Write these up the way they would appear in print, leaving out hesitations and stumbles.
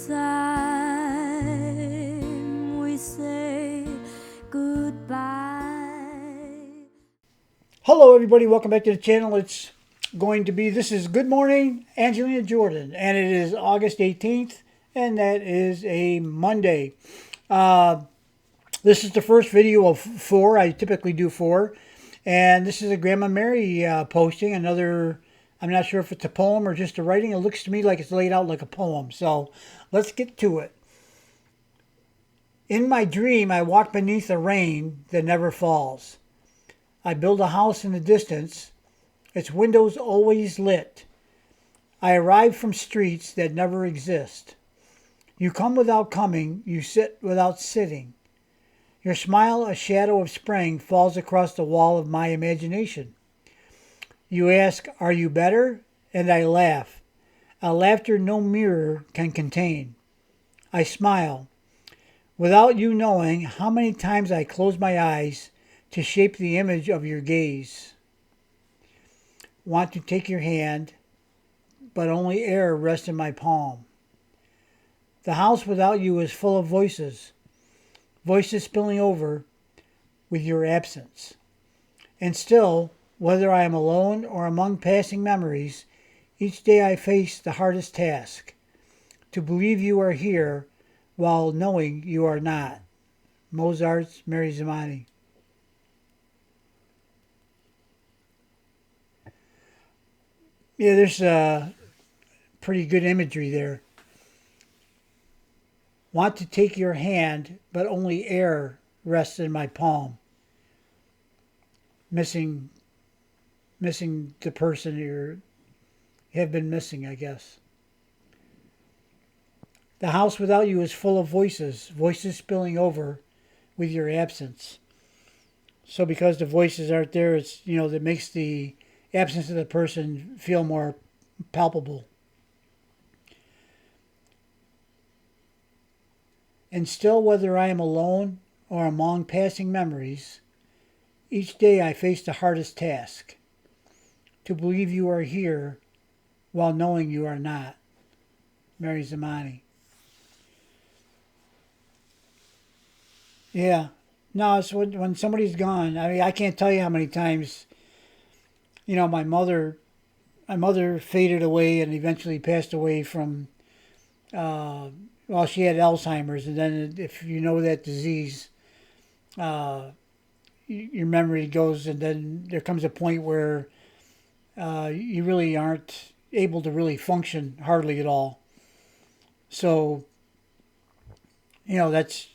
time we say goodbye. Hello everybody, welcome back to the channel. This is Good Morning Angelina Jordan, and it is August 18th, and that is a Monday. This is the first video of 4. I typically do 4, and this is a Grandma Mary posting another. I'm not sure if it's a poem or just a writing. It looks to me like it's laid out like a poem, so let's get to it. In my dream, I walk beneath the rain that never falls. I build a house in the distance, its windows always lit. I arrive from streets that never exist. You come without coming, you sit without sitting. Your smile, a shadow of spring, falls across the wall of my imagination. You ask, "Are you better?" And I laugh, a laughter no mirror can contain. I smile, without you knowing how many times I close my eyes to shape the image of your gaze. Want to take your hand, but only air rests in my palm. The house without you is full of voices, voices spilling over with your absence. And still, whether I am alone or among passing memories, each day I face the hardest task, to believe you are here while knowing you are not. Mozart's Mery. Yeah, there's pretty good imagery there. Want to take your hand, but only air rests in my palm. Missing the person you have been missing, I guess. The house without you is full of voices, voices spilling over with your absence. So because the voices aren't there, it's, that makes the absence of the person feel more palpable. And still, whether I am alone or among passing memories, each day I face the hardest task, to believe you are here while knowing you are not. Mery. Yeah. No, it's when somebody's gone. I mean, I can't tell you how many times, my mother faded away and eventually passed away from, she had Alzheimer's. And then if you know that disease, your memory goes, and then there comes a point where you really aren't able to really function hardly at all. So, that's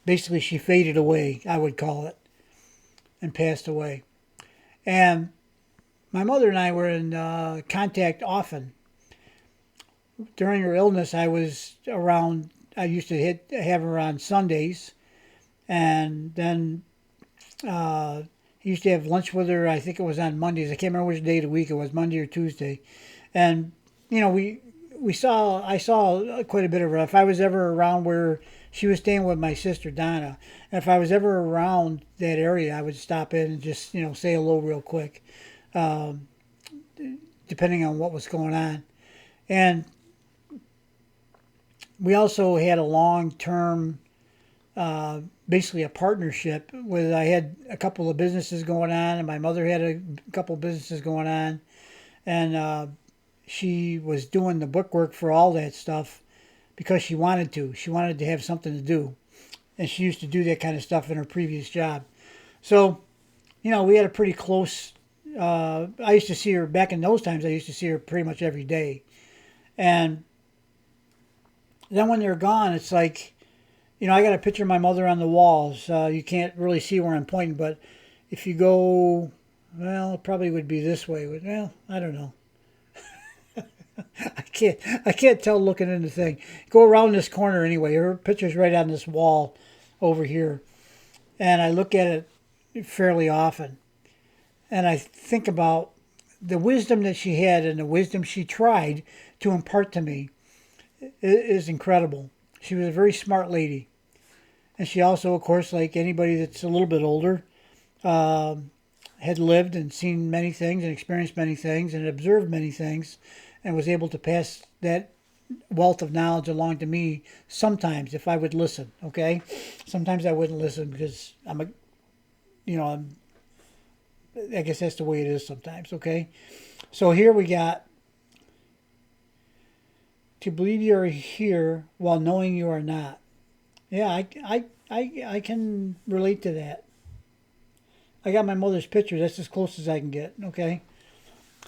basically she faded away, I would call it, and passed away. And my mother and I were in contact often. During her illness, I used to have her on Sundays, and then I used to have lunch with her. I think it was on Mondays. I can't remember which day of the week it was, Monday or Tuesday. And I saw quite a bit of her. If I was ever around where she was staying with my sister Donna, and if I was ever around that area, I would stop in and just say hello real quick, depending on what was going on. And we also had a long-term, basically a partnership with. I had a couple of businesses going on, and my mother had a couple of businesses going on, and she was doing the bookwork for all that stuff because she wanted to. She wanted to have something to do, and she used to do that kind of stuff in her previous job. So, we had a pretty close. I used to see her back in those times. I used to see her pretty much every day, and then when they're gone, it's like, I got a picture of my mother on the walls. You can't really see where I'm pointing, but if you go, well, it probably would be this way. Well, I don't know. I can't tell looking in the thing. Go around this corner anyway. Her picture's right on this wall over here, and I look at it fairly often, and I think about the wisdom that she had and the wisdom she tried to impart to me is incredible. She was a very smart lady. And she also, of course, like anybody that's a little bit older, had lived and seen many things and experienced many things and observed many things and was able to pass that wealth of knowledge along to me sometimes if I would listen, okay? Sometimes I wouldn't listen because I guess that's the way it is sometimes, okay? So here we got, to believe you are here while knowing you are not. Yeah, I can relate to that. I got my mother's picture. That's as close as I can get, okay?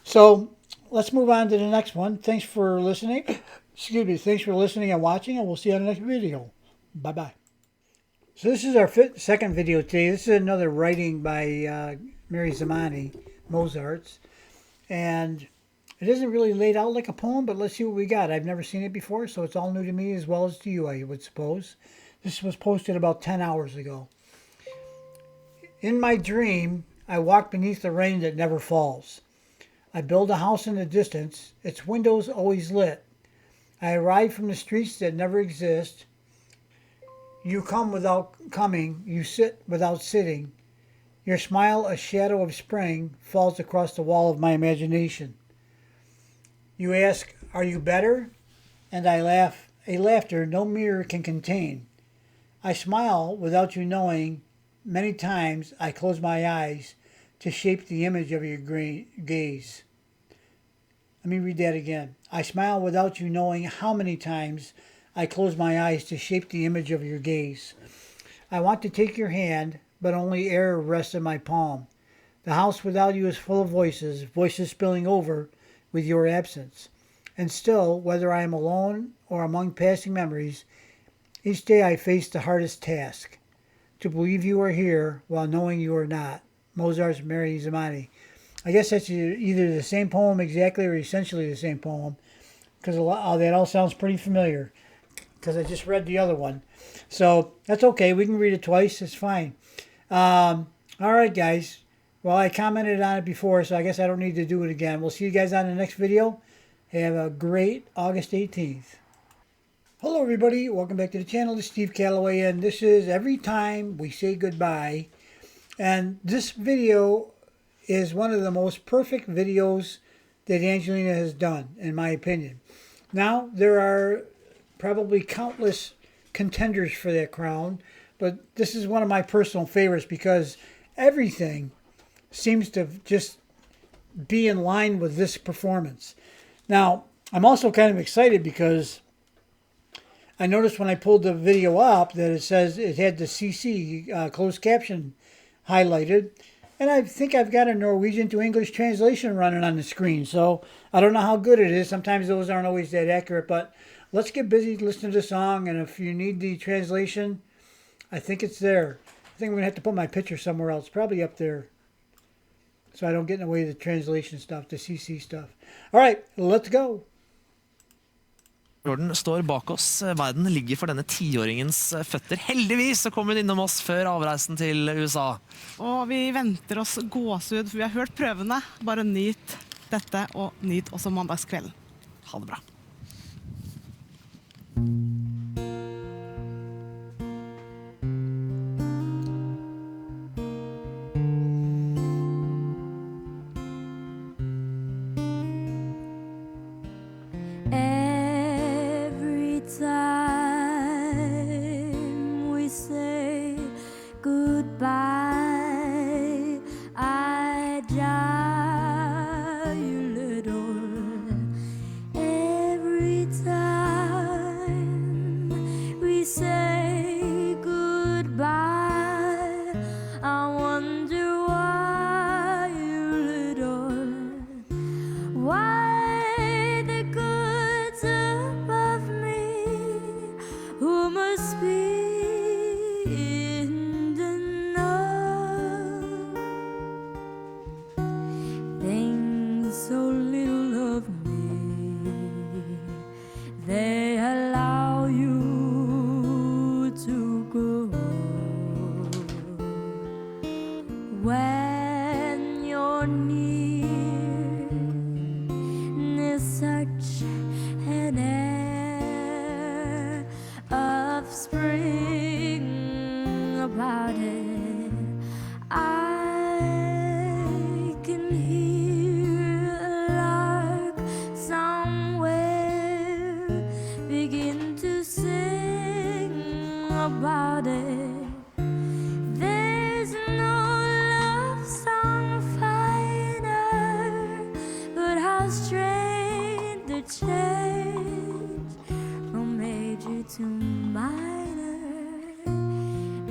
So let's move on to the next one. Thanks for listening. Excuse me. Thanks for listening and watching, and we'll see you on the next video. Bye-bye. So this is our second video today. This is another writing by Mery Mozart's. And it isn't really laid out like a poem, but let's see what we got. I've never seen it before, so it's all new to me as well as to you, I would suppose. This was posted about 10 hours ago. In my dream, I walk beneath the rain that never falls. I build a house in the distance, its windows always lit. I arrive from the streets that never exist. You come without coming, you sit without sitting. Your smile, a shadow of spring, falls across the wall of my imagination. You ask, are you better? And I laugh, a laughter no mirror can contain. I smile without you knowing. Many times I close my eyes to shape the image of your gaze. Let me read that again. I smile without you knowing how many times I close my eyes to shape the image of your gaze. I want to take your hand, but only air rests in my palm. The house without you is full of voices, voices spilling over with your absence. And still, whether I am alone or among passing memories, each day I face the hardest task, to believe you are here while knowing you are not. Mozart's Mery. I guess that's either the same poem exactly or essentially the same poem, because that all sounds pretty familiar, because I just read the other one. So that's okay. We can read it twice. It's fine. All right, guys. Well, I commented on it before, so I guess I don't need to do it again. We'll see you guys on the next video. Have a great August 18th. Hello, everybody. Welcome back to the channel. This is Steve Callaway, and this is Every Time We Say Goodbye. And this video is one of the most perfect videos that Angelina has done, in my opinion. Now, there are probably countless contenders for that crown, but this is one of my personal favorites because everything seems to just be in line with this performance. Now, I'm also kind of excited because I noticed when I pulled the video up that it says it had the CC, closed caption, highlighted. And I think I've got a Norwegian to English translation running on the screen. So I don't know how good it is. Sometimes those aren't always that accurate. But let's get busy listening to the song. And if you need the translation, I think it's there. I think I'm going to have to put my picture somewhere else. Probably up there. So I don't get in the way of the translation stuff, the CC stuff. All right, let's go. Jordan står bak oss. Verden ligger for denne 10-åringens føtter. Heldigvis så kom hun innom oss før avreisen til USA. Og vi venter oss gåsehud, for vi har hørt prøvene. Bare nyt dette, og nyt også mandagskvelden. Ha det bra. Every time we say goodbye, I die a little. Every time we say goodbye, I wonder why you little. Why the goods above me, who must be in the know? Think so little of me, they allow you to go. When you're near, there's such an air of spring about it. I can hear a lark somewhere begin to sing about it. There's no love song finer, but how strange the change from major to minor.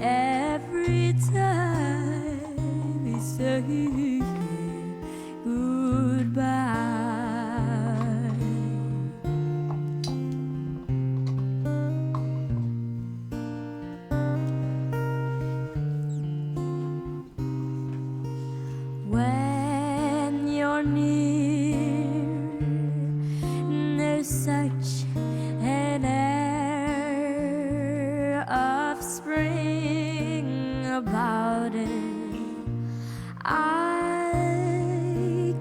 Every time we say goodbye. When you're near, there's such an air of spring about it. I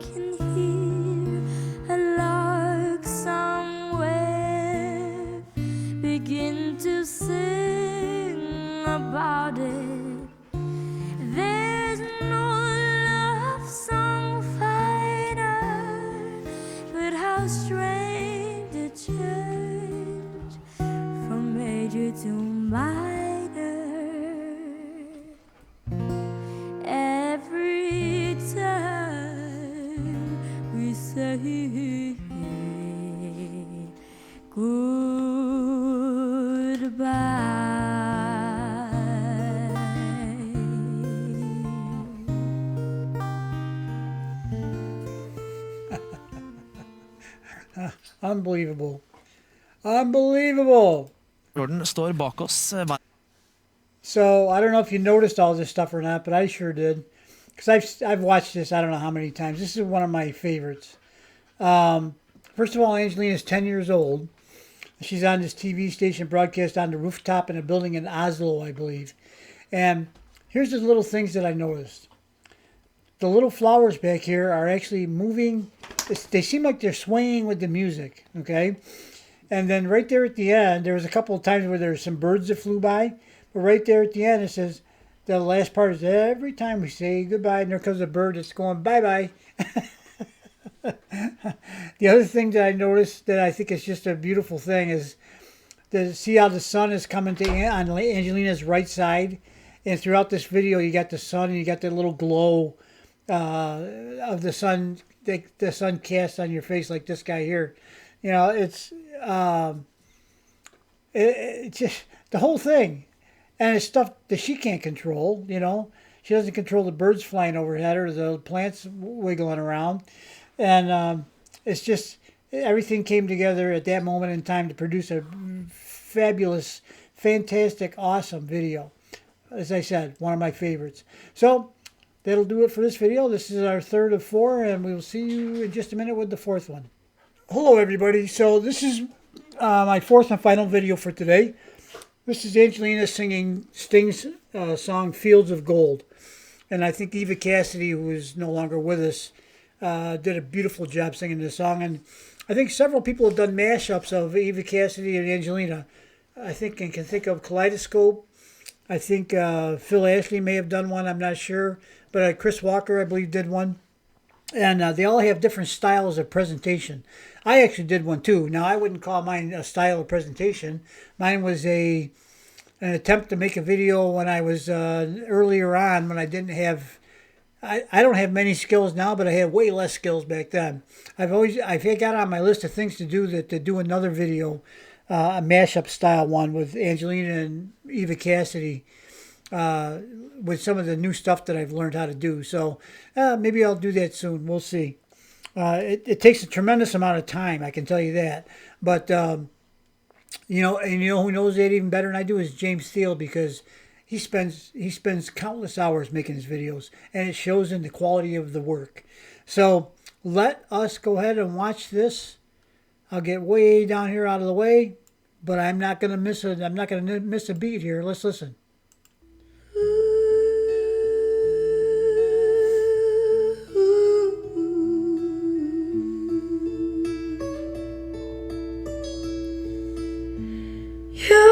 can hear a lark somewhere begin to sing about it. There's no love song finer, but how strange the change from major to minor. Every time we say goodbye. Unbelievable. Unbelievable. Jordan står bak oss. So I don't know if you noticed all this stuff or not, but I sure did. Because I've watched this I don't know how many times. This is one of my favorites. First of all, Angelina's 10 years old. She's on this TV station broadcast on the rooftop in a building in Oslo, I believe. And here's the little things that I noticed. The little flowers back here are actually moving. They seem like they're swaying with the music, okay? And then right there at the end, there was a couple of times where there were some birds that flew by. But right there at the end, it says, the last part is, every time we say goodbye, and there comes a bird that's going bye-bye. The other thing that I noticed that I think is just a beautiful thing is to see how the sun is coming to on Angelina's right side. And throughout this video, you got the sun and you got the little glow of the sun, the sun cast on your face like this guy here. You know, it's just the whole thing. And it's stuff that she can't control, you know. She doesn't control the birds flying overhead or the plants wiggling around. And it's just, everything came together at that moment in time to produce a fabulous, fantastic, awesome video. As I said, one of my favorites. So, that'll do it for this video. This is our third of 4, and we will see you in just a minute with the 4th one. Hello, everybody. So, this is my 4th and final video for today. This is Angelina singing Sting's song Fields of Gold. And I think Eva Cassidy, who is no longer with us, did a beautiful job singing this song. And I think several people have done mashups of Eva Cassidy and Angelina. I think and can think of Kaleidoscope. I think Phil Ashley may have done one, I'm not sure. But Chris Walker, I believe, did one. And they all have different styles of presentation. I actually did one too. Now, I wouldn't call mine a style of presentation. Mine was an attempt to make a video when I was earlier on, when I didn't have... I don't have many skills now, but I had way less skills back then. I've got on my list of things to do to do another video, a mashup style one with Angelina and Eva Cassidy, with some of the new stuff that I've learned how to do. So maybe I'll do that soon. We'll see. It takes a tremendous amount of time, I can tell you that. But you know who knows that even better than I do is James Steele, because he spends countless hours making his videos, and it shows in the quality of the work. So let us go ahead and watch this. I'll get way down here out of the way, but I'm not going to miss a beat here. Let's listen. You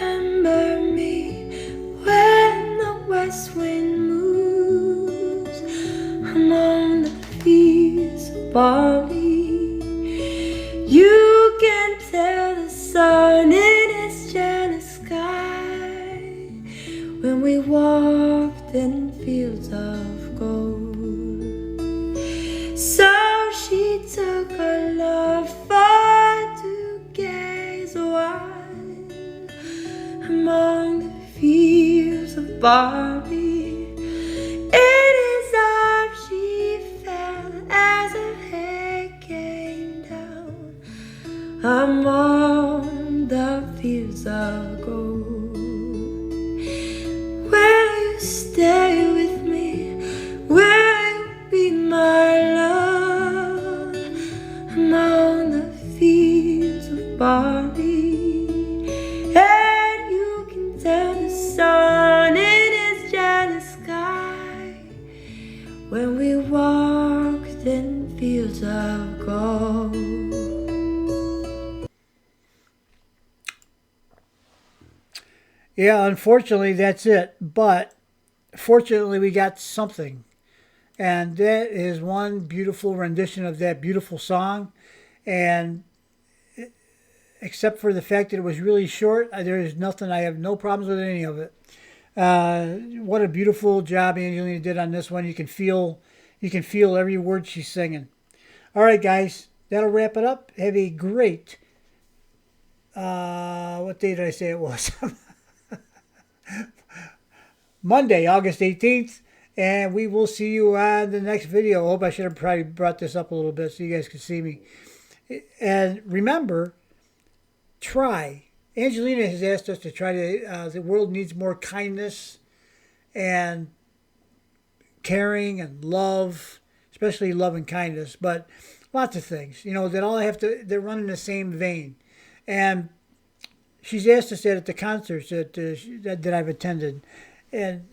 remember me when the west wind moves among the fields of barley. You can tell the sun Barbie. It is up she fell as her head came down among the fields of gold. Will you stay with me? Will you be my love among the fields of Barbie? And you can tell the sun in his jealous sky when we walked in fields of gold. Yeah, unfortunately, that's it. But fortunately, we got something. And that is one beautiful rendition of that beautiful song. And except for the fact that it was really short, there is nothing, I have no problems with any of it. What a beautiful job Angelina did on this one. You can feel every word she's singing. All right, guys, that'll wrap it up. Have a great, what day did I say it was? Monday, August 18th, and we will see you on the next video. I hope I should have probably brought this up a little bit so you guys could see me. And remember, try. Angelina has asked us to try to, the world needs more kindness and caring and love, especially love and kindness, but lots of things, that all have to, they run in the same vein. And she's asked us that at the concerts that I've attended. And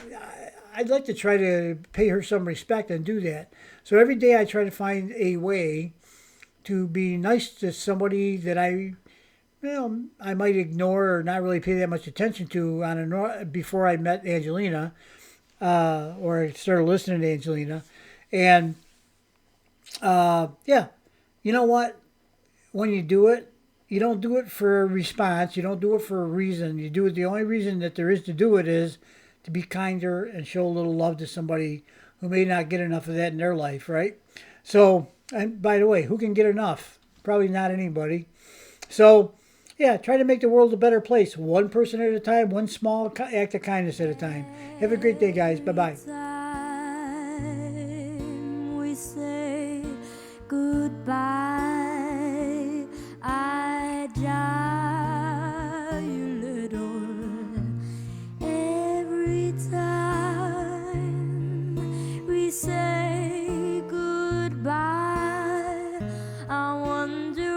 I'd like to try to pay her some respect and do that. So every day I try to find a way to be nice to somebody that I might ignore or not really pay that much attention to before I met Angelina, or I started listening to Angelina. And yeah, you know what? When you do it, you don't do it for a response. You don't do it for a reason. You do it. The only reason that there is to do it is to be kinder and show a little love to somebody who may not get enough of that in their life, right? So, and by the way, who can get enough? Probably not anybody. So, yeah, try to make the world a better place. One person at a time, one small act of kindness at a time. Have a great day, guys. Bye-bye. We say goodbye. I jar you little every time we say goodbye. I wonder